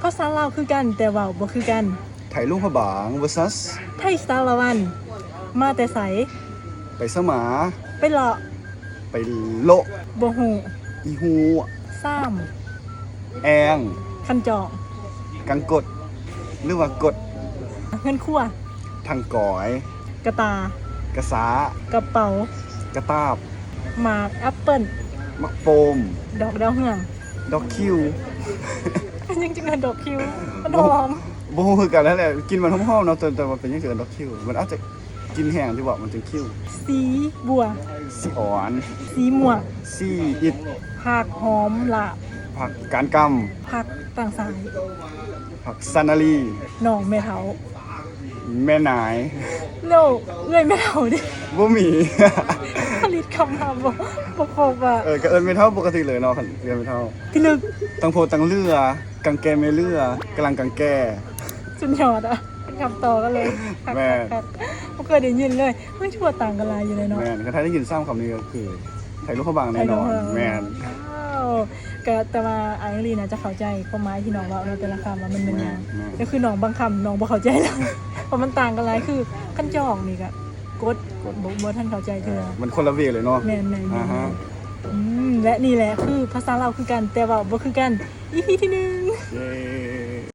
ภาษาลาวคือกันแต่เว้าบ่คือกันไทยลุงพระบาง vs ไทยสารวันมาแต่ไสไปสมาไปเลาะไปโละบ่ฮู้อีฮูซ้แอง ำคันจอง กังกดหรือว่ากด เงินคั่วทางก่อย กระตาก ระสาก ระเป๋าก ระตาบ หมากแอปเปิ้ล มักโปม ดอกดาวเฮือง ดอกคิว ยังจะเงินดอกคิวมันหอม บ่ฮู้คือกันแล้วแหละกินมันหอมๆเนาะแต่ว่าเป็นจังซี่ดอกคิวมันอาจจะกินแห้งที่ว่ามันจึงคิว สีบัว สีอ่อน สีม่วง สีอิด ผักหอมละ ผักการกำ ผักต่างสาย ผักซานาลี หน่องแม่เถา แม่นาย โนเอื้อยแม่เถาดิ บ่มี ผลิตคำมาบ่ครบอ่ะ ก็เอิ้นไม่เท่าปกติเลยเนาะคันเอิ้นไม่เท่า พี่ลึก ตังโพตังเรือกังแกไม่เรือกำลังกังแก สุดยอดอ่ะเป็นคำต่อกันเลยคัก แม่ ๆบ่เคยได้ยินเลยไม่ชั่วต่างกันหลายอยู่เลยเนาะ แม่นถ้าได้ยินซ้ำคำนี้ก็คือไทยลูกพระบางแน่นอนแม่น ว้าวก็แต่ว่าอังลีน่าจะเข้าใจความหมายที่น้องว่าเราแต่ละคำว่ามันเป็นหยังก็คือน้องบางคำน้องบ่เข้าใจแล้วเพราะมันต่างกันหลายคือขั้นจองนี่ก็กดบ่ทันเข้าใจเธอ มันคนละเวเลยเนาะ แม่นๆ อ่าฮะ และนี่แหละคือภาษาเราวคือกันแต่ว่าบ่คือกัน EP ที่ 1 เย้